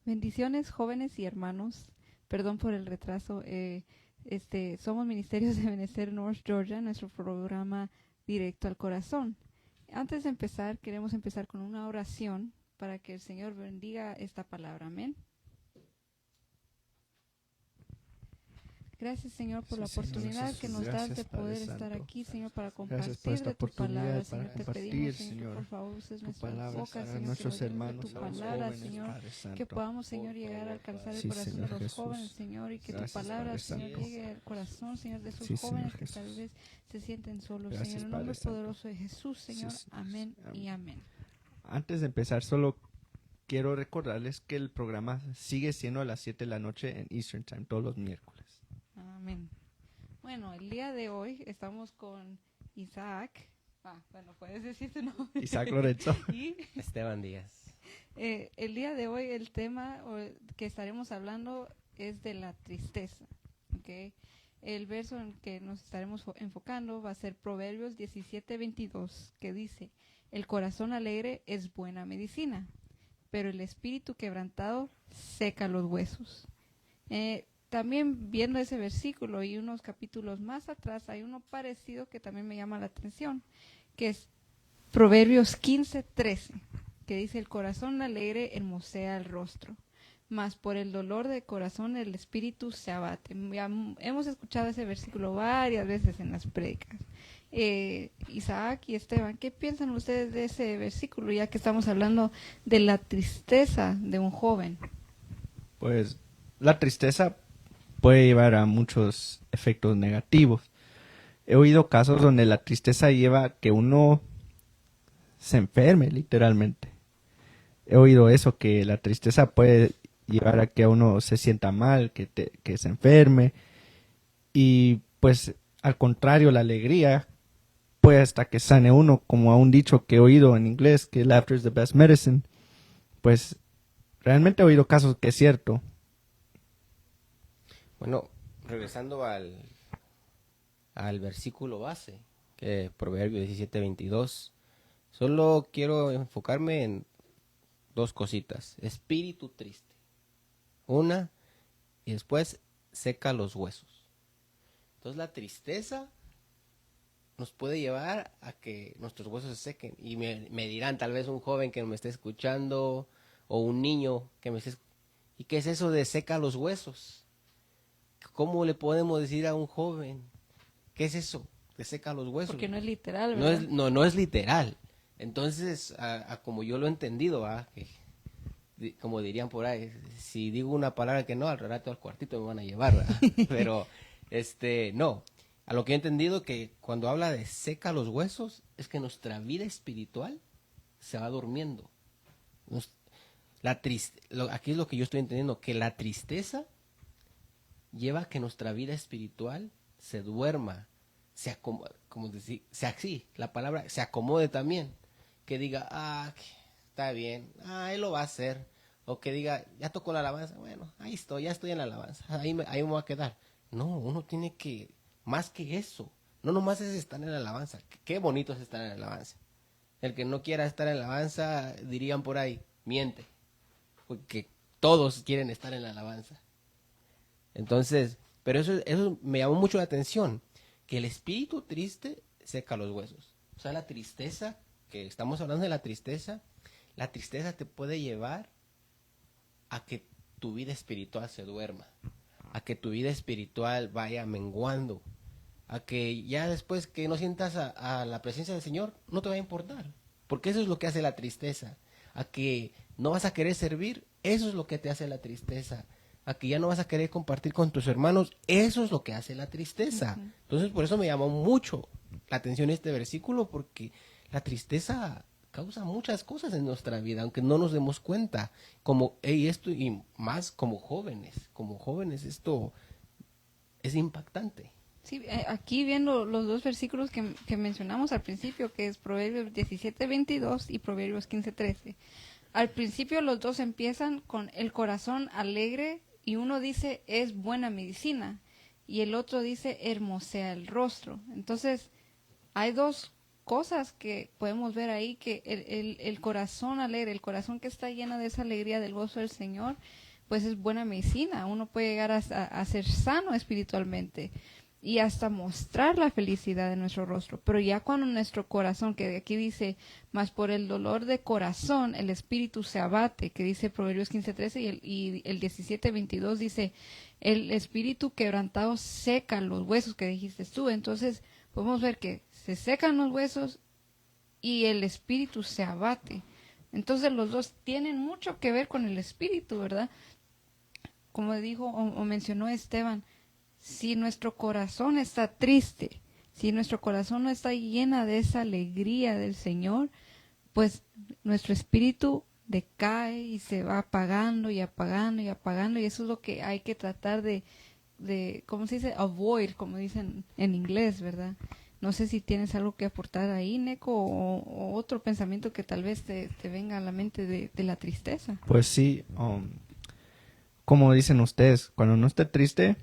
Bendiciones, jóvenes y hermanos. Perdón por el retraso. Somos Ministerios de Ebenecer North Georgia, nuestro programa Directo al Corazón. Antes de empezar, queremos empezar con una oración para que el Señor bendiga esta palabra. Amén. Gracias, Señor, por la oportunidad que nos das de poder estar aquí, Señor, para compartir de tu palabra, Señor. Te pedimos, Señor, que por favor uses nuestras bocas, Señor, que nos llenes de tu palabra, Señor, que podamos, Señor, llegar a alcanzar el corazón de los jóvenes, Señor, y que tu palabra, Señor, llegue al corazón, Señor, de esos jóvenes que tal vez se sienten solos, Señor. En el nombre poderoso de Jesús, Señor. Amén y amén. Antes de empezar, solo quiero recordarles que el programa sigue siendo a las 7 de la noche en Eastern Time, todos los miércoles. Amén. Bueno, el día de hoy estamos con Isaac. Puedes decir tu nombre. Isaac Lorenzo. Y Esteban Díaz. El día de hoy el tema que estaremos hablando es de la tristeza. ¿Okay? El verso en que nos estaremos enfocando va a ser Proverbios 17:22, que dice: el corazón alegre es buena medicina, pero el espíritu quebrantado seca los huesos. También viendo ese versículo y unos capítulos más atrás hay uno parecido que también me llama la atención, que es Proverbios 15:13, que dice: el corazón alegre hermosea el rostro, mas por el dolor del corazón el espíritu se abate. Ya hemos escuchado ese versículo varias veces en las prédicas. Isaac y Esteban, ¿qué piensan ustedes de ese versículo, ya que estamos hablando de la tristeza de un joven? Pues la tristeza puede llevar a muchos efectos negativos. He oído casos donde la tristeza lleva a que uno se enferme, literalmente. He oído eso, que la tristeza puede llevar a que uno se sienta mal, que se enferme. Y pues al contrario, la alegría puede hasta que sane uno, como a un dicho que he oído en inglés, que laughter is the best medicine. Pues realmente he oído casos que es cierto. Bueno, regresando al versículo base, que es Proverbios 17:22, solo quiero enfocarme en dos cositas. Espíritu triste, una, y después seca los huesos. Entonces la tristeza nos puede llevar a que nuestros huesos se sequen. Y me dirán, tal vez un joven que me esté escuchando, o un niño que me esté escuchando, ¿y qué es eso de seca los huesos? ¿Cómo le podemos decir a un joven qué es eso de seca los huesos? Porque no es literal, ¿verdad? No es literal. Entonces, como yo lo he entendido, como dirían por ahí, si digo una palabra que no, al rato al cuartito me van a llevar, ¿verdad? Pero, no. A lo que he entendido, que cuando habla de seca los huesos, es que nuestra vida espiritual se va durmiendo. Aquí es lo que yo estoy entendiendo, que la tristeza lleva a que nuestra vida espiritual se duerma, se acomode, la palabra se acomode también, que diga, está bien, él lo va a hacer, o que diga, ya tocó la alabanza, bueno, ya estoy en la alabanza, ahí me voy a quedar. No, uno tiene que, más que eso, no nomás es estar en la alabanza, qué bonito es estar en la alabanza. El que no quiera estar en la alabanza, dirían por ahí, miente, porque todos quieren estar en la alabanza. Entonces, pero eso me llamó mucho la atención, que el espíritu triste seca los huesos. O sea, la tristeza, que estamos hablando de la tristeza te puede llevar a que tu vida espiritual se duerma, a que tu vida espiritual vaya menguando, a que ya después que no sientas a la presencia del Señor, no te va a importar, porque eso es lo que hace la tristeza, a que no vas a querer servir, eso es lo que te hace la tristeza, a que ya no vas a querer compartir con tus hermanos, eso es lo que hace la tristeza. Uh-huh. Entonces, por eso me llamó mucho la atención este versículo, porque la tristeza causa muchas cosas en nuestra vida, aunque no nos demos cuenta, esto y más como jóvenes esto es impactante. Sí, aquí viendo los dos versículos que mencionamos al principio, que es Proverbios 17:22 y Proverbios 15:13. Al principio los dos empiezan con el corazón alegre, y uno dice es buena medicina y el otro dice hermosea el rostro. Entonces hay dos cosas que podemos ver ahí, que el corazón alegre, el corazón que está lleno de esa alegría del gozo del Señor, pues es buena medicina. Uno puede llegar a ser sano espiritualmente y hasta mostrar la felicidad de nuestro rostro. Pero ya cuando nuestro corazón, que aquí dice, más por el dolor de corazón, el espíritu se abate, que dice Proverbios 15:13 y el 17:22 dice, el espíritu quebrantado seca los huesos, que dijiste tú. Entonces podemos ver que se secan los huesos y el espíritu se abate. Entonces los dos tienen mucho que ver con el espíritu, ¿verdad? Como dijo o mencionó Esteban, si nuestro corazón está triste, si nuestro corazón no está llena de esa alegría del Señor, pues nuestro espíritu decae y se va apagando y apagando y apagando, y eso es lo que hay que tratar de ¿cómo se dice? Avoid, como dicen en inglés, ¿verdad? No sé si tienes algo que aportar ahí, Neko, o otro pensamiento que tal vez te venga a la mente de la tristeza. Pues sí, como dicen ustedes, cuando uno esté triste,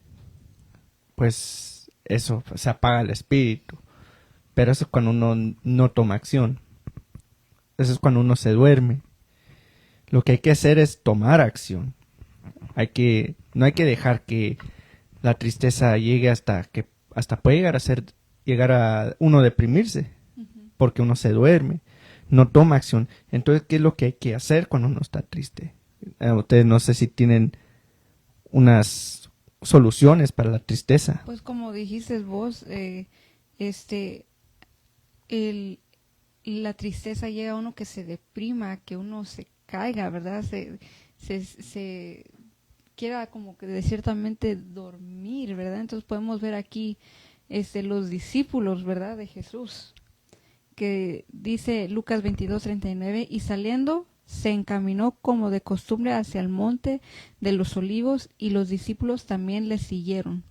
pues eso, se apaga el espíritu. Pero eso es cuando uno no toma acción. Eso es cuando uno se duerme. Lo que hay que hacer es tomar acción. No hay que dejar que la tristeza llegue hasta puede llegar a uno deprimirse, porque uno se duerme, no toma acción. Entonces, ¿qué es lo que hay que hacer cuando uno está triste? Ustedes no sé si tienen unas soluciones para la tristeza. Pues como dijiste vos, la tristeza llega a uno que se deprima, que uno se caiga, ¿verdad? Se quiera como que de ciertamente dormir, ¿verdad? Entonces podemos ver aquí los discípulos, ¿verdad? De Jesús, que dice Lucas 22:39, y saliendo se encaminó como de costumbre hacia el monte de los olivos, y los discípulos también le siguieron.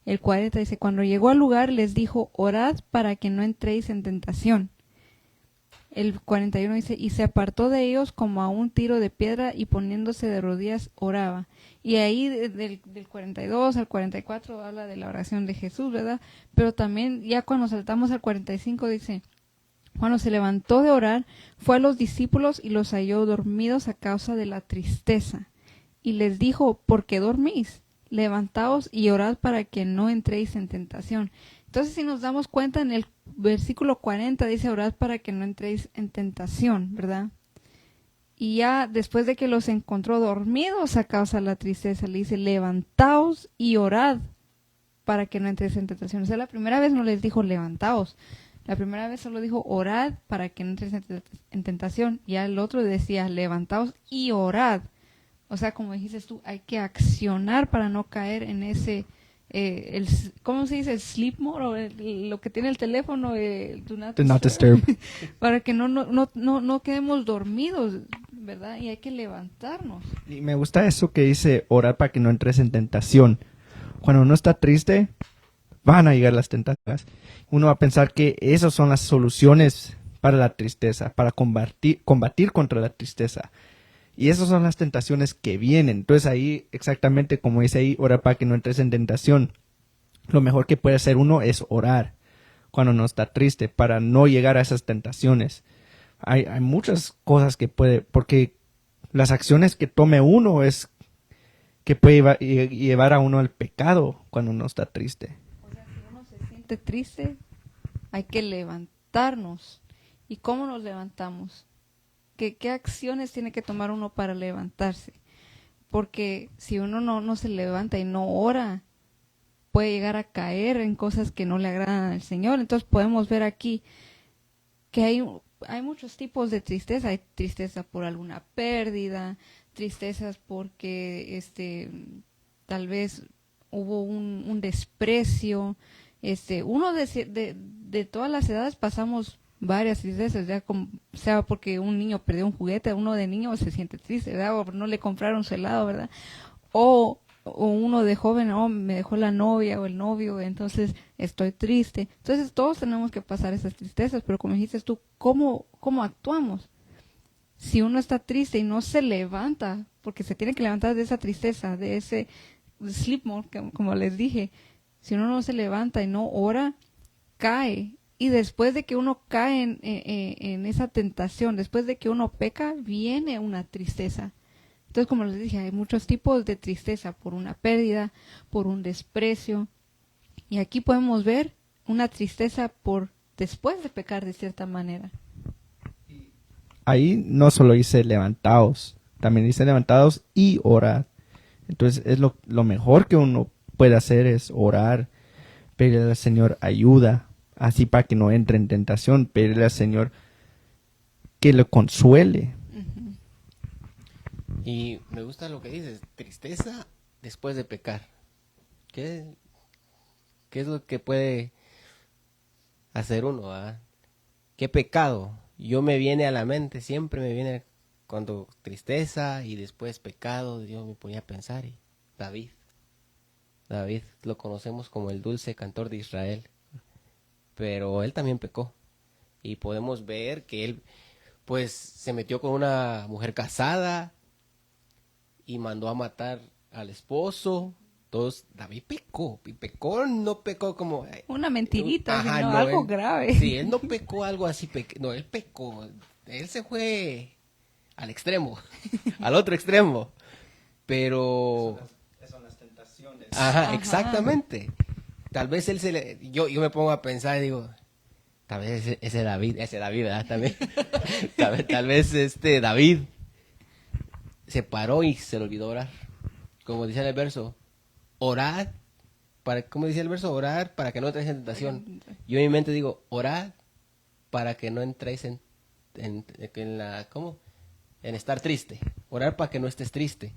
El 40 dice, cuando llegó al lugar les dijo, orad para que no entréis en tentación. El 41 dice, y se apartó de ellos como a un tiro de piedra, y poniéndose de rodillas oraba. Y ahí del 42 al 44 habla de la oración de Jesús, ¿verdad? Pero también ya cuando saltamos al 45 dice, cuando se levantó de orar, fue a los discípulos y los halló dormidos a causa de la tristeza. Y les dijo, ¿por qué dormís? Levantaos y orad para que no entréis en tentación. Entonces, si nos damos cuenta, en el versículo 40 dice, orad para que no entréis en tentación, ¿verdad? Y ya después de que los encontró dormidos a causa de la tristeza, le dice, levantaos y orad para que no entréis en tentación. O sea, la primera vez no les dijo levantaos. La primera vez solo dijo orad para que no entréis en tentación. Ya el otro decía levantaos y orad. O sea, como dijiste tú, hay que accionar para no caer en ese, ¿cómo se dice? El sleep mode, o lo que tiene el teléfono, do not disturb. Para que no quedemos dormidos, ¿verdad? Y hay que levantarnos. Y me gusta eso que dice, orar para que no entres en tentación. Cuando uno está triste, van a llegar las tentaciones. Uno va a pensar que esas son las soluciones para la tristeza, para combatir contra la tristeza. Y esas son las tentaciones que vienen. Entonces ahí, exactamente como dice ahí, orar para que no entres en tentación. Lo mejor que puede hacer uno es orar cuando no está triste, para no llegar a esas tentaciones. Hay muchas cosas que porque las acciones que tome uno es que puede llevar a uno al pecado cuando uno está triste. O sea, si uno se siente triste, hay que levantarnos. ¿Y cómo nos levantamos? ¿Qué acciones tiene que tomar uno para levantarse? Porque si uno no se levanta y no ora, puede llegar a caer en cosas que no le agradan al Señor. Entonces podemos ver aquí que hay muchos tipos de tristeza. Hay tristeza por alguna pérdida, tristezas porque tal vez hubo un desprecio. Uno de todas las edades pasamos varias tristezas, ya sea porque un niño perdió un juguete, uno de niño se siente triste, ¿verdad? O no le compraron su helado, ¿verdad? O uno de joven, me dejó la novia o el novio, entonces estoy triste. Entonces todos tenemos que pasar esas tristezas, pero como dijiste tú, ¿cómo actuamos? Si uno está triste y no se levanta, porque se tiene que levantar de esa tristeza, de ese sleep mode, como les dije, si uno no se levanta y no ora, cae. Y después de que uno cae en esa tentación, después de que uno peca, viene una tristeza. Entonces, como les dije, hay muchos tipos de tristeza, por una pérdida, por un desprecio. Y aquí podemos ver una tristeza por después de pecar de cierta manera. Ahí no solo dice levantaos, también dice levantaos y orad. Entonces es lo mejor que uno puede hacer es orar, pedirle al Señor ayuda, así para que no entre en tentación, pedirle al Señor que lo consuele. Y me gusta lo que dices, tristeza después de pecar. ¿Qué es lo que puede hacer uno? ¿Qué pecado? Yo me viene a la mente, siempre me viene cuando tristeza y después pecado. Yo me ponía a pensar, y David lo conocemos como el dulce cantor de Israel, pero él también pecó. Y podemos ver que él pues se metió con una mujer casada y mandó a matar al esposo. Entonces, David pecó, no pecó como... Una mentirita, Ajá, sino no, algo él- grave. Sí, él no pecó algo así, no, él pecó, él se fue al extremo, al otro extremo, pero... Son las tentaciones. Ajá, Ajá. exactamente. Tal vez yo me pongo a pensar y digo, tal vez ese David, ¿verdad? También. tal vez David se paró y se le olvidó orar. Como dice el verso, orad, ¿cómo dice el verso? Orad para que no entréis en tentación. Yo en mi mente digo, orad para que no entréis en ¿cómo? En estar triste. Orar para que no estés triste.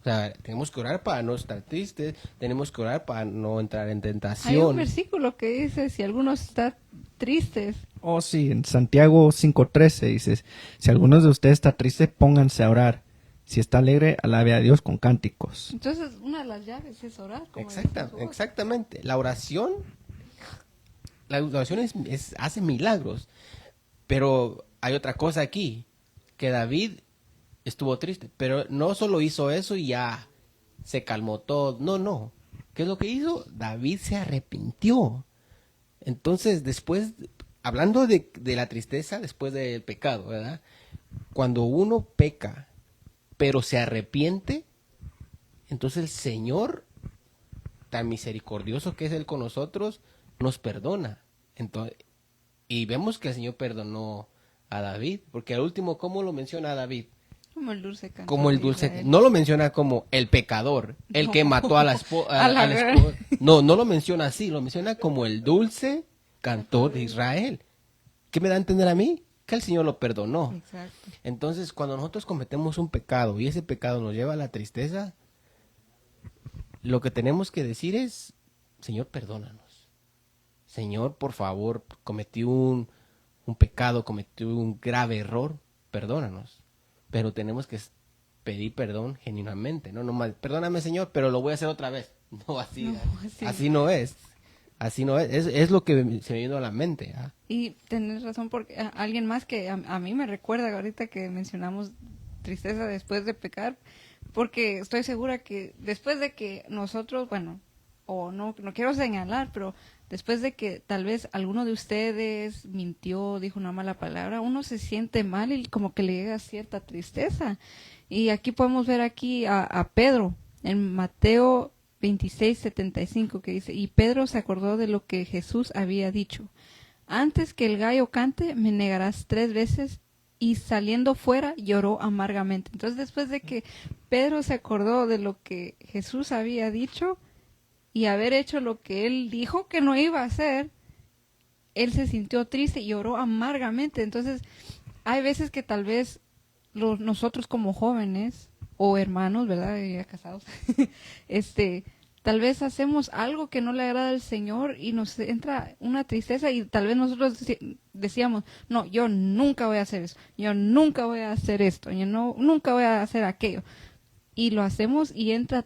O sea, tenemos que orar para no estar tristes, tenemos que orar para no entrar en Hay un tentación. versículo que dice, si algunos están tristes, Oh, sí, en Santiago 5:13 dices, si alguno de ustedes está triste, pónganse a orar. Si está alegre, alabe a Dios con cánticos. entonces una de las llaves es orar. Como decías vos. Exactamente. La oración hace milagros. Pero hay otra cosa aquí, que David estuvo triste, pero no solo hizo eso y ya se calmó todo. No. ¿Qué es lo que hizo? David se arrepintió. Entonces, después, hablando de la tristeza después del pecado, ¿verdad? Cuando uno peca, pero se arrepiente, entonces el Señor, tan misericordioso que es Él con nosotros, nos perdona. Entonces, y vemos que el Señor perdonó a David, porque al último, ¿cómo lo menciona a David? Como el dulce cantor Como el de dulce, Israel. no lo menciona como el pecador, el No. que mató a la esposa. A la gran- No lo menciona así, lo menciona como el dulce cantor de Israel. ¿Qué me da a entender a mí? Que el Señor lo perdonó. Exacto. Entonces, cuando nosotros cometemos un pecado y ese pecado nos lleva a la tristeza, lo que tenemos que decir es, Señor, perdónanos. Señor, por favor, cometí un pecado, cometí un grave error, perdónanos. Pero tenemos que pedir perdón genuinamente, no nomás, perdóname, Señor, pero lo voy a hacer otra vez. No, así no es. Así no es. Es lo que se me vino a la mente. ¿Ah? Y tenés razón, porque alguien más que a mí me recuerda ahorita que mencionamos tristeza después de pecar, porque estoy segura que después de que nosotros, bueno, o no quiero señalar, pero después de que tal vez alguno de ustedes mintió, dijo una mala palabra, uno se siente mal y como que le llega cierta tristeza. Y aquí podemos ver aquí a Pedro en Mateo 26:75, que dice, y Pedro se acordó de lo que Jesús había dicho, antes que el gallo cante me negarás 3 veces, y saliendo fuera lloró amargamente. Entonces, después de que Pedro se acordó de lo que Jesús había dicho y haber hecho lo que él dijo que no iba a hacer, él se sintió triste y lloró amargamente. Entonces, hay veces que tal vez nosotros como jóvenes o hermanos, ¿verdad? Ya casados, tal vez hacemos algo que no le agrada al Señor y nos entra una tristeza y tal vez nosotros decíamos, no, yo nunca voy a hacer eso, yo nunca voy a hacer esto, yo nunca voy a hacer aquello. Y lo hacemos y entra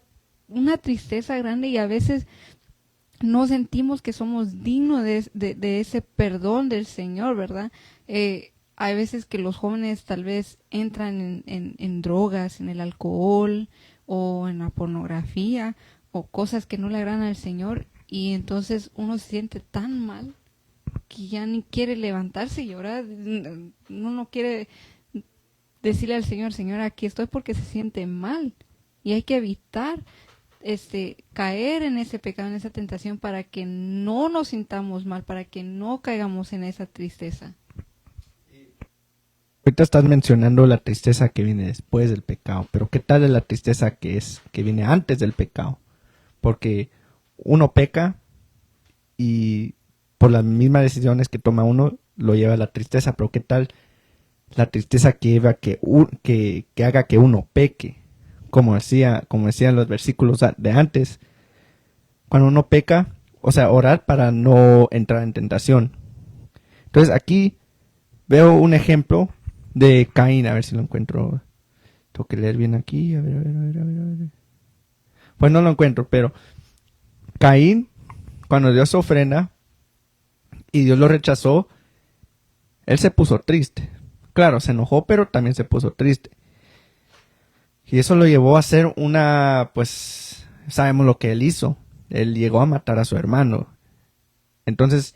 una tristeza grande y a veces no sentimos que somos dignos de ese perdón del Señor, ¿verdad? Hay veces que los jóvenes tal vez entran en drogas, en el alcohol o en la pornografía o cosas que no le agradan al Señor y entonces uno se siente tan mal que ya ni quiere levantarse y orar. Uno no quiere decirle al Señor, Señor, aquí estoy, porque se siente mal. Y hay que evitar caer en ese pecado, en esa tentación, para que no nos sintamos mal, para que no caigamos en esa tristeza. Ahorita estás mencionando la tristeza que viene después del pecado, pero ¿qué tal es la tristeza que viene antes del pecado? Porque uno peca y por las mismas decisiones que toma uno lo lleva a la tristeza, pero ¿qué tal la tristeza que lleva que haga que uno peque? Como decían los versículos de antes, cuando uno peca, o sea, orar para no entrar en tentación. Entonces aquí veo un ejemplo de Caín, a ver si lo encuentro. Tengo que leer bien aquí, a ver. Pues no lo encuentro, pero Caín, cuando Dios se ofrenda y Dios lo rechazó, él se puso triste. Claro, se enojó, pero también se puso triste. Y eso lo llevó a hacer pues sabemos lo que él hizo. Él llegó a matar a su hermano. Entonces,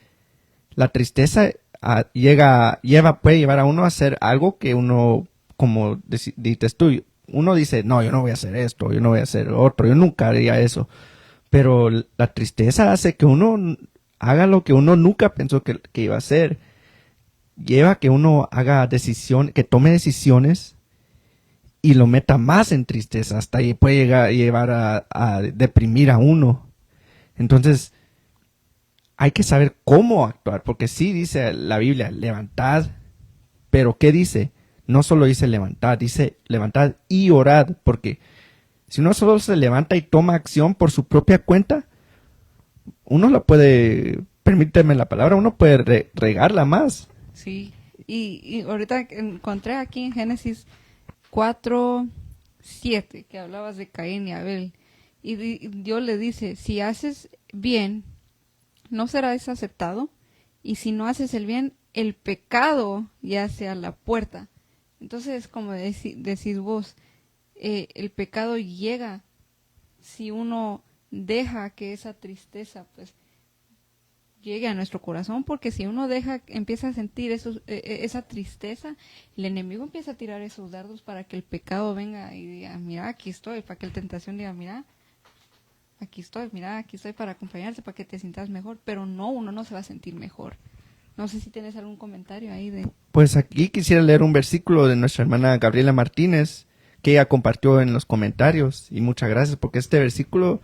la tristeza puede llevar a uno a hacer algo que uno, como dices tú, uno dice, no, yo no voy a hacer esto, yo no voy a hacer otro, yo nunca haría eso. Pero la tristeza hace que uno haga lo que uno nunca pensó que iba a hacer. Lleva a que uno que tome decisiones y lo meta más en tristeza, hasta ahí puede llevar a deprimir a uno. Entonces, hay que saber cómo actuar, porque sí dice la Biblia, levantad, pero ¿qué dice? No solo dice levantad y orad, porque si uno solo se levanta y toma acción por su propia cuenta, uno la puede, permíteme la palabra, uno puede regarla más. Sí, y ahorita encontré aquí en Génesis 4:7, que hablabas de Caín y Abel, y Dios le dice, si haces bien, no serás aceptado, y si no haces el bien, el pecado yace a la puerta. Entonces, como decís vos, el pecado llega si uno deja que esa tristeza pues llegue a nuestro corazón, porque si uno empieza a sentir esa tristeza, el enemigo empieza a tirar esos dardos para que el pecado venga y diga, mira, aquí estoy, para que la tentación diga, mira, aquí estoy para acompañarte, para que te sientas mejor, pero no, uno no se va a sentir mejor. No sé si tienes algún comentario ahí de... Pues aquí quisiera leer un versículo de nuestra hermana Gabriela Martínez, que ella compartió en los comentarios, y muchas gracias, porque este versículo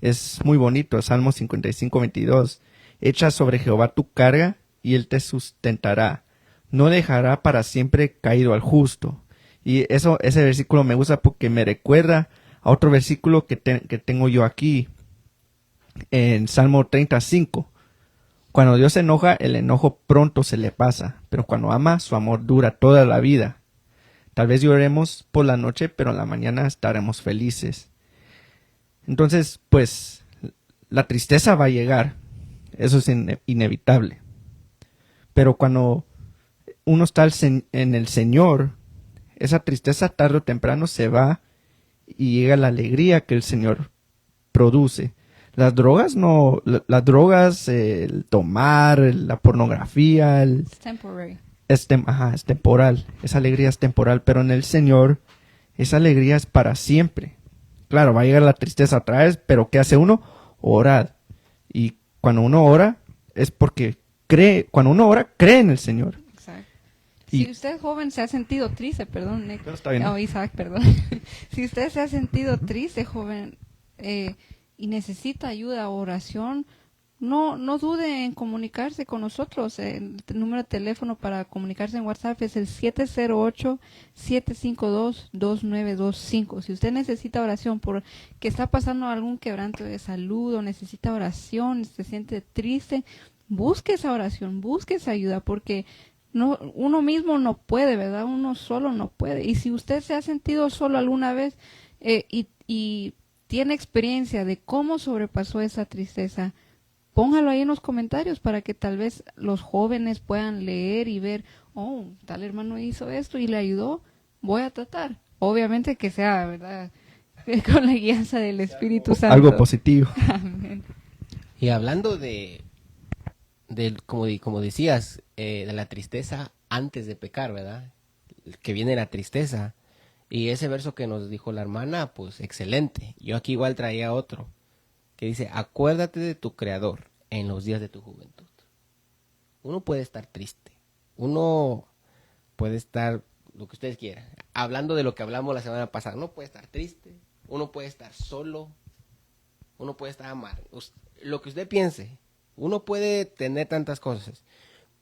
es muy bonito, Salmo 55:22. Echa sobre Jehová tu carga, y él te sustentará. No dejará para siempre caído al justo. Y ese versículo me gusta porque me recuerda a otro versículo que tengo yo aquí, en Salmo 35. Cuando Dios se enoja, el enojo pronto se le pasa, pero cuando ama, su amor dura toda la vida. Tal vez lloremos por la noche, pero en la mañana estaremos felices. Entonces, pues, la tristeza va a llegar. Eso es inevitable. Pero cuando uno está en el Señor, esa tristeza tarde o temprano se va y llega la alegría que el Señor produce. Las drogas no, las drogas, el tomar, la pornografía, It's temporary. es temporal, esa alegría es temporal, pero en el Señor esa alegría es para siempre. Claro, va a llegar la tristeza otra vez, pero ¿qué hace uno? Orar. Y cuando uno ora es porque cuando uno ora, cree en el Señor. Exacto. Y- Si usted joven se ha sentido triste, perdón, Nick. Pero está bien. No, Isaac, perdón. Si usted se ha sentido triste, joven, y necesita ayuda o oración, no dude en comunicarse con nosotros. El número de teléfono para comunicarse en WhatsApp es el 708-752-2925. Si usted necesita oración porque está pasando algún quebranto de salud o necesita oración, se siente triste, busque esa oración, busque esa ayuda, porque uno mismo no puede, ¿verdad? Uno solo no puede. Y si usted se ha sentido solo alguna vez y tiene experiencia de cómo sobrepasó esa tristeza, póngalo ahí en los comentarios para que tal vez los jóvenes puedan leer y ver, oh, tal hermano hizo esto y le ayudó, voy a tratar. Obviamente que sea, ¿verdad? Con la guianza del Espíritu Santo. Algo positivo. Amén. Y hablando como decías, de la tristeza antes de pecar, ¿verdad? Que viene la tristeza. Y ese verso que nos dijo la hermana, pues excelente. Yo aquí igual traía otro, que dice, acuérdate de tu Creador en los días de tu juventud. Uno puede estar triste, uno puede estar lo que ustedes quieran. Hablando de lo que hablamos la semana pasada, uno puede estar triste, uno puede estar solo, uno puede estar amargo, lo que usted piense. Uno puede tener tantas cosas,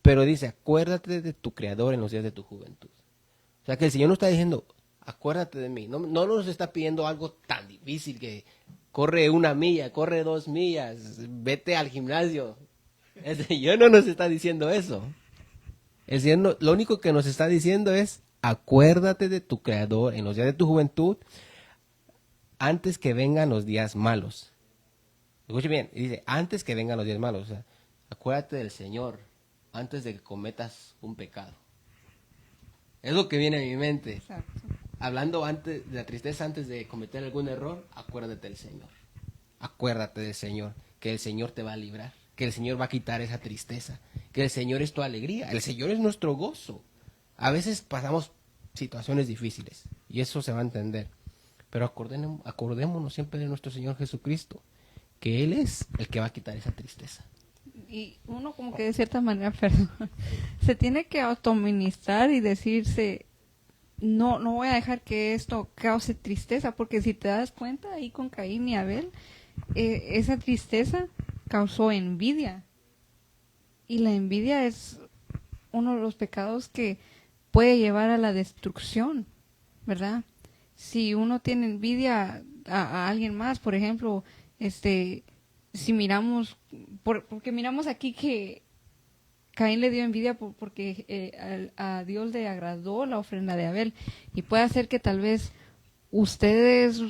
pero dice, acuérdate de tu Creador en los días de tu juventud. O sea que el Señor nos está diciendo, acuérdate de mí. No nos está pidiendo algo tan difícil que corre 1 milla, corre 2 millas, vete al gimnasio. El Señor no nos está diciendo eso. El Señor lo único que nos está diciendo es, acuérdate de tu Creador en los días de tu juventud antes que vengan los días malos. Escuche bien, dice, antes que vengan los días malos. O sea, acuérdate del Señor antes de que cometas un pecado. Es lo que viene a mi mente. Exacto. Hablando antes de la tristeza, antes de cometer algún error, acuérdate del Señor. Acuérdate del Señor, que el Señor te va a librar, que el Señor va a quitar esa tristeza, que el Señor es tu alegría, el Señor es nuestro gozo. A veces pasamos situaciones difíciles y eso se va a entender, pero acordémonos siempre de nuestro Señor Jesucristo, que Él es el que va a quitar esa tristeza. Y uno como que de cierta manera, perdón, se tiene que autoministrar y decirse, no voy a dejar que esto cause tristeza, porque si te das cuenta ahí con Caín y Abel, esa tristeza causó envidia. Y la envidia es uno de los pecados que puede llevar a la destrucción, ¿verdad? Si uno tiene envidia a alguien más, por ejemplo, si miramos, porque miramos aquí que Caín le dio envidia porque a Dios le agradó la ofrenda de Abel, y puede ser que tal vez ustedes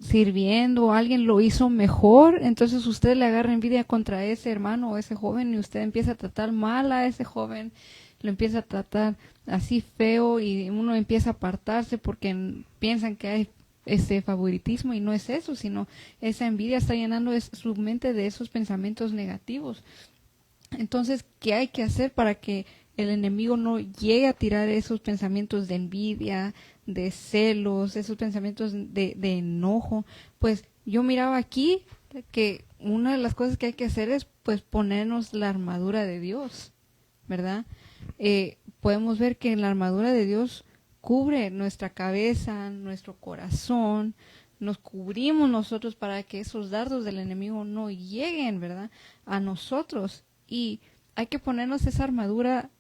sirviendo alguien lo hizo mejor, entonces usted le agarra envidia contra ese hermano o ese joven y usted empieza a tratar mal a ese joven, lo empieza a tratar así feo y uno empieza a apartarse porque piensan que hay ese favoritismo, y no es eso, sino esa envidia está llenando su mente de esos pensamientos negativos. Entonces, ¿qué hay que hacer para que el enemigo no llegue a tirar esos pensamientos de envidia, de celos, esos pensamientos de enojo? Pues yo miraba aquí que una de las cosas que hay que hacer es pues ponernos la armadura de Dios, ¿verdad? Podemos ver que la armadura de Dios cubre nuestra cabeza, nuestro corazón, nos cubrimos nosotros para que esos dardos del enemigo no lleguen, ¿verdad?, a nosotros. Y hay que ponernos esa armadura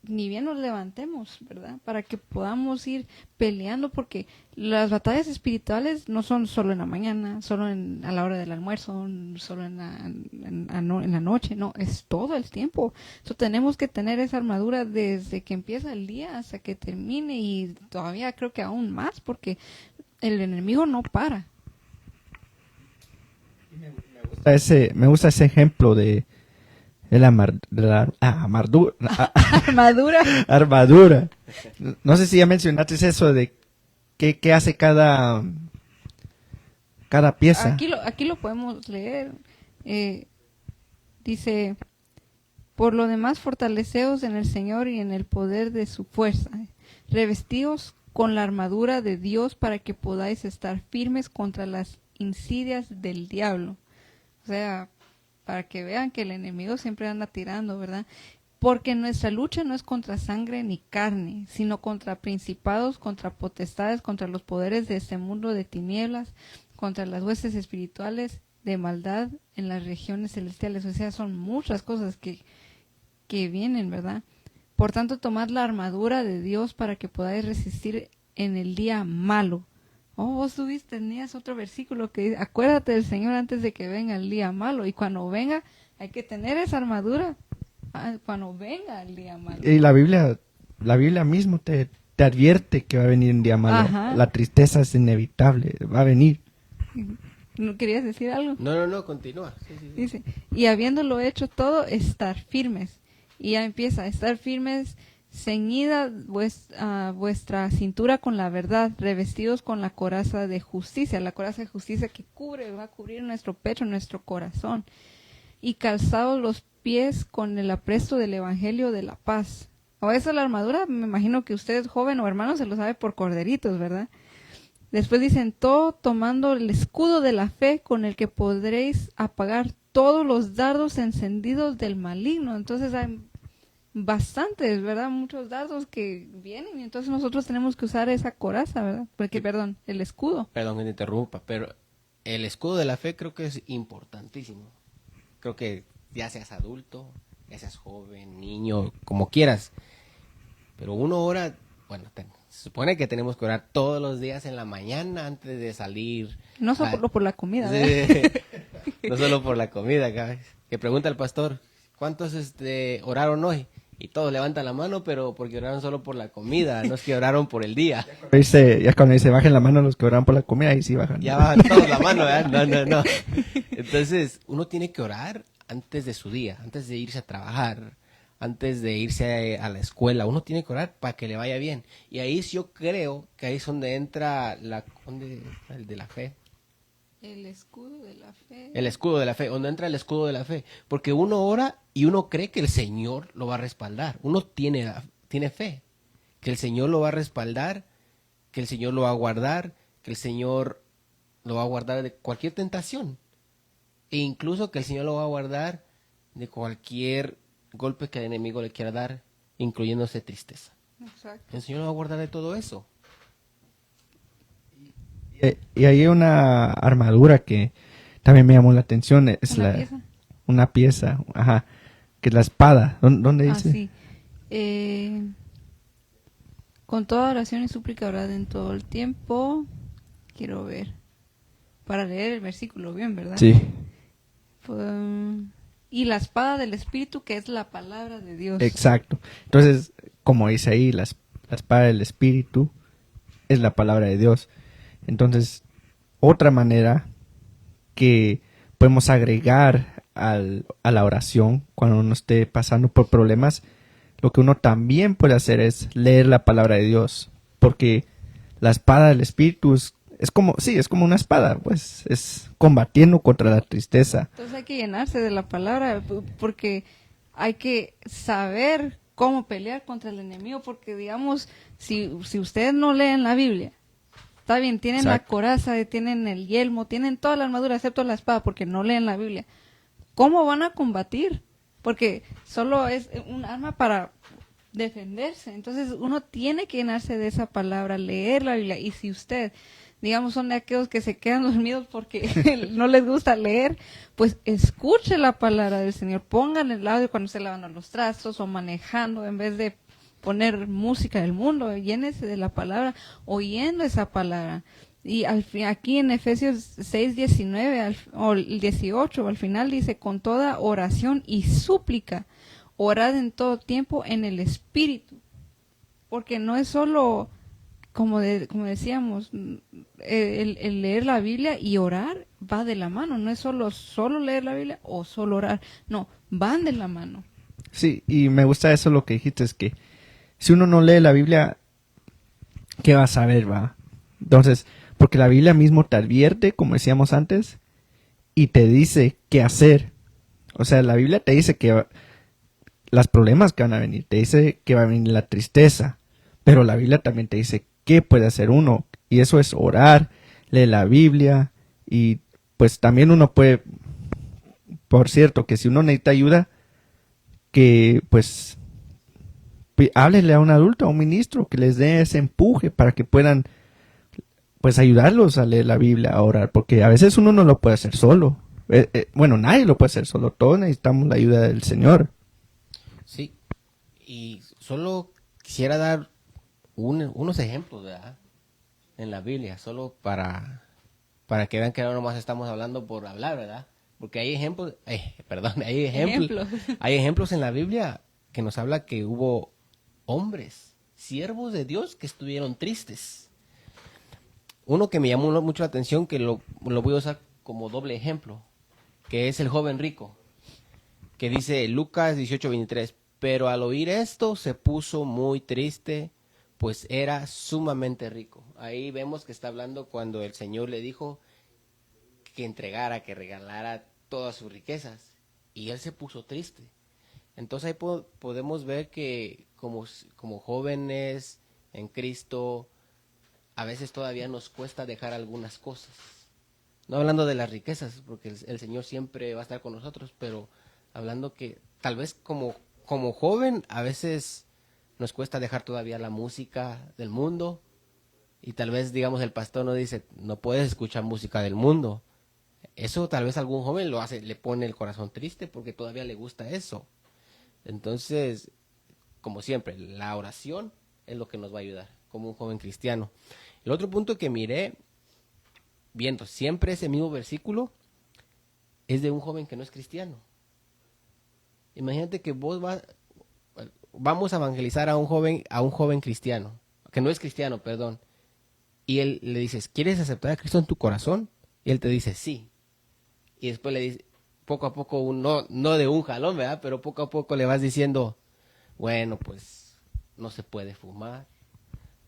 ni bien nos levantemos, ¿verdad?, para que podamos ir peleando, porque las batallas espirituales no son solo en la mañana, solo a la hora del almuerzo, solo en la noche, no, es todo el tiempo. Entonces tenemos que tener esa armadura desde que empieza el día hasta que termine, y todavía creo que aún más, porque el enemigo no para. Me gusta ese ejemplo de la armadura. No sé si ya mencionaste eso de qué hace cada pieza. Aquí lo podemos leer. Dice, por lo demás fortaleceos en el Señor y en el poder de su fuerza, revestidos con la armadura de Dios para que podáis estar firmes contra las insidias del diablo. O sea, para que vean que el enemigo siempre anda tirando, ¿verdad? Porque nuestra lucha no es contra sangre ni carne, sino contra principados, contra potestades, contra los poderes de este mundo de tinieblas, contra las huestes espirituales de maldad en las regiones celestiales. O sea, son muchas cosas que vienen, ¿verdad? Por tanto, tomad la armadura de Dios para que podáis resistir en el día malo. Oh, vos tenías otro versículo que dice, acuérdate del Señor antes de que venga el día malo. Y cuando venga, hay que tener esa armadura cuando venga el día malo. Y la Biblia mismo te advierte que va a venir un día malo. Ajá. La tristeza es inevitable, va a venir. ¿No querías decir algo? No, continúa. Sí. Dice, y habiéndolo hecho todo, estar firmes. Y ya empieza a estar firmes, ceñida vuestra cintura con la verdad, revestidos con la coraza de justicia. La coraza de justicia que va a cubrir nuestro pecho, nuestro corazón. Y calzados los pies con el apresto del evangelio de la paz. O esa es la armadura, me imagino que usted, joven o hermano, se lo sabe por corderitos, ¿verdad? Después dicen, todo tomando el escudo de la fe con el que podréis apagar todos los dardos encendidos del maligno. Entonces hay bastantes, ¿verdad? Muchos dardos que vienen y entonces nosotros tenemos que usar esa coraza, ¿verdad? Porque, perdón, el escudo. Perdón que te interrumpa, pero el escudo de la fe creo que es importantísimo. Creo que ya seas adulto, ya seas joven, niño, como quieras. Pero uno ora, bueno, se supone que tenemos que orar todos los días en la mañana antes de salir. No solo por la comida, ¿verdad? Sí, no solo por la comida, ¿sabes? Que pregunta el pastor, ¿cuántos oraron hoy? Y todos levantan la mano, pero porque oraron solo por la comida, no es que oraron por el día. Ya cuando dice bajen la mano los que oran por la comida, ahí sí bajan. Ya bajan todos la mano, ¿verdad? No. Entonces, uno tiene que orar antes de su día, antes de irse a trabajar, antes de irse a la escuela. Uno tiene que orar para que le vaya bien. Y ahí yo creo que ahí es donde entra el de la fe. El escudo de la fe. El escudo de la fe, donde entra el escudo de la fe. Porque uno ora y uno cree que el Señor lo va a respaldar. Uno tiene fe, que el Señor lo va a respaldar, que el Señor lo va a guardar, que el Señor lo va a guardar de cualquier tentación. E incluso que el Señor lo va a guardar de cualquier golpe que el enemigo le quiera dar, incluyéndose tristeza. Exacto. El Señor lo va a guardar de todo eso. Y hay una armadura que también me llamó la atención, es una pieza, ajá, que es la espada. ¿Dónde dice? Sí. Con toda oración y súplica orad en todo el tiempo. Quiero ver. Para leer el versículo bien, ¿verdad? Sí. Y la espada del Espíritu, que es la palabra de Dios. Exacto. Entonces, como dice ahí, la espada del Espíritu es la palabra de Dios. Entonces, otra manera que podemos agregar a la oración cuando uno esté pasando por problemas, lo que uno también puede hacer es leer la palabra de Dios, porque la espada del Espíritu es como una espada, pues es combatiendo contra la tristeza. Entonces hay que llenarse de la palabra, porque hay que saber cómo pelear contra el enemigo, porque digamos, si ustedes no leen la Biblia, está bien, tienen Exacto. la coraza, tienen el yelmo, tienen toda la armadura excepto la espada porque no leen la Biblia. ¿Cómo van a combatir? Porque solo es un arma para defenderse. Entonces uno tiene que llenarse de esa palabra, leer la Biblia. Y si usted, digamos, son de aquellos que se quedan dormidos porque no les gusta leer, pues escuche la palabra del Señor. Pongan el audio cuando se lavan los trastos o manejando en vez de poner música del mundo, llénese de la palabra, oyendo esa palabra. Y aquí en Efesios 6:19 o el 18, al final dice, con toda oración y súplica, orad en todo tiempo en el Espíritu. Porque no es solo, como decíamos, el leer la Biblia y orar va de la mano. No es solo leer la Biblia o solo orar. No, van de la mano. Sí, y me gusta eso lo que dijiste, es que si uno no lee la Biblia, ¿qué va a saber, va? Entonces, porque la Biblia mismo te advierte, como decíamos antes, y te dice qué hacer. O sea, la Biblia te dice que los problemas que van a venir, te dice que va a venir la tristeza, pero la Biblia también te dice qué puede hacer uno, y eso es orar, leer la Biblia, y pues también uno puede, por cierto, que si uno necesita ayuda, que pues háblele a un adulto, a un ministro, que les dé ese empuje para que puedan pues ayudarlos a leer la Biblia, a orar, porque a veces uno no lo puede hacer solo. Bueno, nadie lo puede hacer solo, todos necesitamos la ayuda del Señor. Sí, y solo quisiera dar unos ejemplos, ¿verdad? En la Biblia, solo para que vean que no nomás estamos hablando por hablar, ¿verdad? Porque hay ejemplos, hay ejemplos en la Biblia que nos habla que hubo hombres, siervos de Dios, que estuvieron tristes. Uno que me llamó mucho la atención, que lo voy a usar como doble ejemplo, que es el joven rico, que dice Lucas 18:23, pero al oír esto se puso muy triste, pues era sumamente rico. Ahí vemos que está hablando cuando el Señor le dijo que entregara, que regalara todas sus riquezas, y él se puso triste. Entonces ahí podemos ver que como jóvenes en Cristo, a veces todavía nos cuesta dejar algunas cosas. No hablando de las riquezas, porque el Señor siempre va a estar con nosotros, pero hablando que tal vez como joven a veces nos cuesta dejar todavía la música del mundo, y tal vez, digamos, el pastor nos dice, no puedes escuchar música del mundo. Eso tal vez algún joven lo hace, le pone el corazón triste porque todavía le gusta eso. Entonces, como siempre, la oración es lo que nos va a ayudar como un joven cristiano. El otro punto que miré, viendo siempre ese mismo versículo, es de un joven que no es cristiano. Imagínate que vamos a evangelizar a un joven cristiano, que no es cristiano, perdón. Y él le dices, ¿quieres aceptar a Cristo en tu corazón? Y él te dice, sí. Y después le dice, poco a poco, no de un jalón, ¿verdad? Pero poco a poco le vas diciendo, bueno, pues no se puede fumar,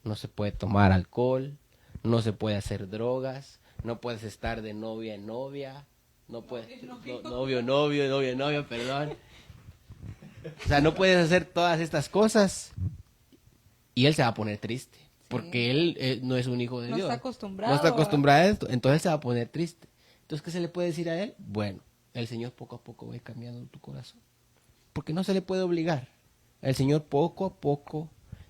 no se puede tomar alcohol, no se puede hacer drogas, no puedes estar de novia en novia, no puedes, novia, perdón. O sea, no puedes hacer todas estas cosas y él se va a poner triste. Porque él no es un hijo de Dios. No está acostumbrado. No está acostumbrado a esto. Entonces él se va a poner triste. Entonces, ¿qué se le puede decir a él? Bueno, el Señor poco a poco va a ir cambiando tu corazón. Porque no se le puede obligar. El Señor poco a poco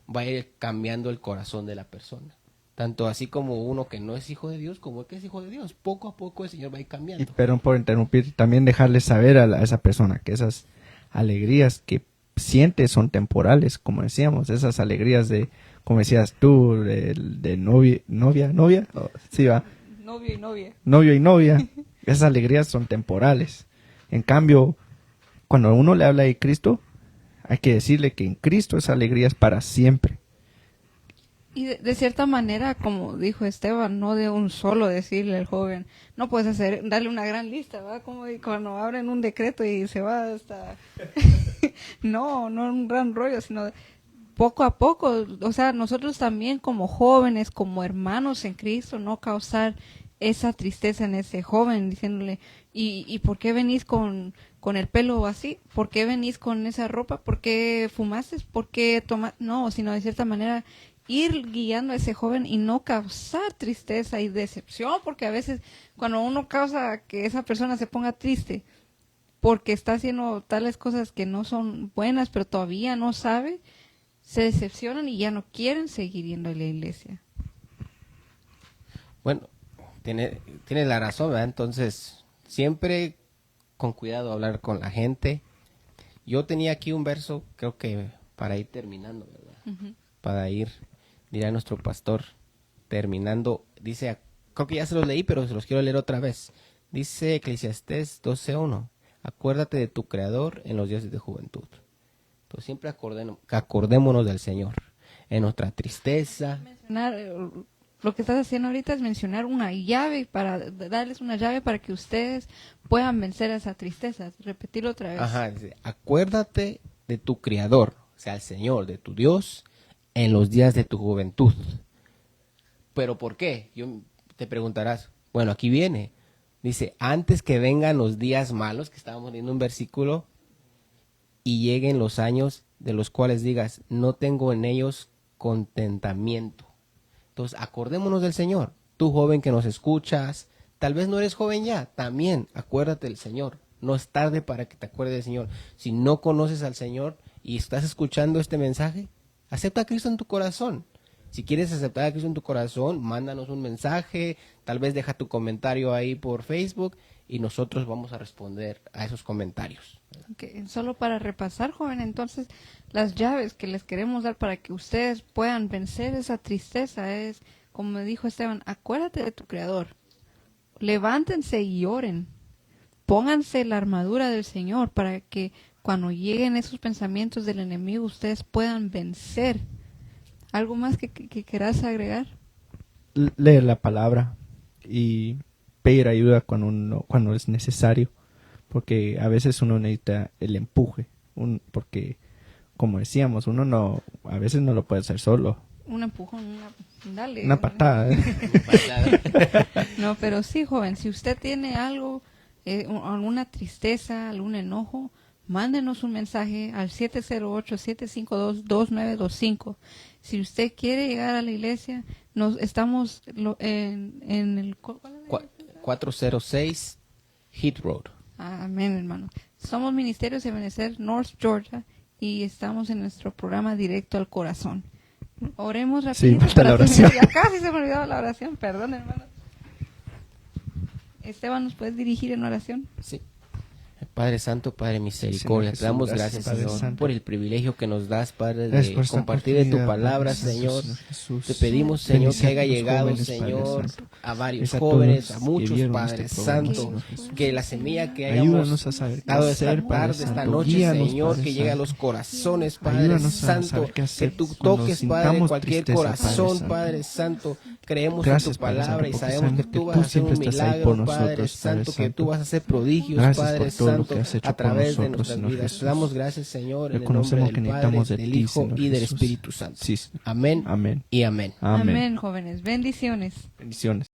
va a ir cambiando el corazón de la persona. Tanto así como uno que no es hijo de Dios, como el que es hijo de Dios. Poco a poco el Señor va a ir cambiando. Y perdón por interrumpir, también dejarle saber a esa persona que esas alegrías que siente son temporales, como decíamos, esas alegrías de, como decías tú, de novia, sí va. Novio y novia. Novio y novia, esas alegrías son temporales. En cambio, cuando uno le habla de Cristo, hay que decirle que en Cristo esa alegría es para siempre. Y de cierta manera, como dijo Esteban, no de un solo decirle al joven, no puedes darle una gran lista, ¿va? Como cuando abren un decreto y se va hasta... no un gran rollo, sino poco a poco. O sea, nosotros también como jóvenes, como hermanos en Cristo, no causar esa tristeza en ese joven, diciéndole, ¿y por qué venís con el pelo así? ¿Por qué venís con esa ropa? ¿Por qué fumaste? ¿Por qué tomas? No, sino de cierta manera ir guiando a ese joven y no causar tristeza y decepción, porque a veces cuando uno causa que esa persona se ponga triste porque está haciendo tales cosas que no son buenas, pero todavía no sabe, se decepcionan y ya no quieren seguir yendo a la iglesia. Bueno, tiene la razón, ¿verdad? Entonces, siempre con cuidado hablar con la gente. Yo tenía aquí un verso, creo que para ir terminando, ¿verdad? Uh-huh. Para ir, dirá nuestro pastor, terminando, dice, creo que ya se los leí, pero se los quiero leer otra vez. Dice Eclesiastés 12:1, acuérdate de tu Creador en los días de juventud. Entonces siempre acordémonos del Señor en nuestra tristeza. Lo que estás haciendo ahorita es mencionar una llave, para darles una llave para que ustedes puedan vencer esa tristeza. Repetirlo otra vez. Ajá, dice, acuérdate de tu Creador, o sea, el Señor, de tu Dios, en los días de tu juventud. ¿Pero por qué? Te preguntarás. Bueno, aquí viene. Dice, antes que vengan los días malos, que estábamos leyendo un versículo, y lleguen los años de los cuales digas, no tengo en ellos contentamiento. Entonces, acordémonos del Señor. Tú, joven que nos escuchas, tal vez no eres joven ya, también acuérdate del Señor. No es tarde para que te acuerdes del Señor. Si no conoces al Señor y estás escuchando este mensaje, acepta a Cristo en tu corazón. Si quieres aceptar a Cristo en tu corazón, mándanos un mensaje, tal vez deja tu comentario ahí por Facebook y nosotros vamos a responder a esos comentarios. Okay. Solo para repasar, joven, entonces las llaves que les queremos dar para que ustedes puedan vencer esa tristeza es, como dijo Esteban, acuérdate de tu Creador, levántense y oren, pónganse la armadura del Señor para que cuando lleguen esos pensamientos del enemigo ustedes puedan vencer. ¿Algo más que quieras agregar? Leer la palabra y pedir ayuda cuando es necesario, porque a veces uno necesita el empuje, porque como decíamos, a veces no lo puede hacer solo. Un empujón, dale. Una patada. No, pero sí, joven, si usted tiene algo, alguna tristeza, algún enojo, mándenos un mensaje al 708-752-2925. Si usted quiere llegar a la iglesia, estamos en el... ¿cuál es la iglesia? 406 Heath Road. Amén, hermano. Somos Ministerios de Ebenecer, North Georgia, y estamos en nuestro programa Directo al Corazón. Oremos rapidito. falta la oración. Ya casi se me olvidaba la oración, perdón, hermano. Esteban, ¿nos puedes dirigir en oración? Sí. Padre Santo, Padre Misericordia, Señor te damos Jesús, gracias, Padre Señor, Santo. por el privilegio que nos das, Padre, Gracias de por esta compartir de tu oportunidad, palabra, Padre Señor. Santo, Jesús. Te pedimos, Señor, que Bendice haya a los llegado, jóvenes, Padre Señor, Santo. a varios Es a jóvenes, todos a que muchos, vieron Padre este programa, Santo, Señor Jesús. que la semilla que Ayúdanos hayamos a saber qué dado esta hacer, Padre tarde, esta Santo. noche, Guíanos, Señor, Padre que llegue a Santo. los corazones, Padre Ayúdanos a Santo, saber qué que hacer tú cuando toques, Padre, sintamos cualquier tristeza, Padre corazón, Santo. Padre Santo. Creemos Gracias, en tu Padre palabra Santo, y porque sabemos que sabemos tú que vas tú a hacer siempre un estás ahí milagro, por Padre nosotros, Santo, Padre que tú Santo. vas a hacer prodigios, Gracias Padre por todo lo Santo, que has hecho a por través de nosotros, nuestras Señor vidas. Jesús. Te damos gracias, Señor, en el nombre Reconocemos que del Padre, necesitamos de del ti, Hijo Señor y del Jesús. Espíritu Santo. Sí. Amén Amén. y amén. Amén. Amén, jóvenes. Bendiciones. Bendiciones.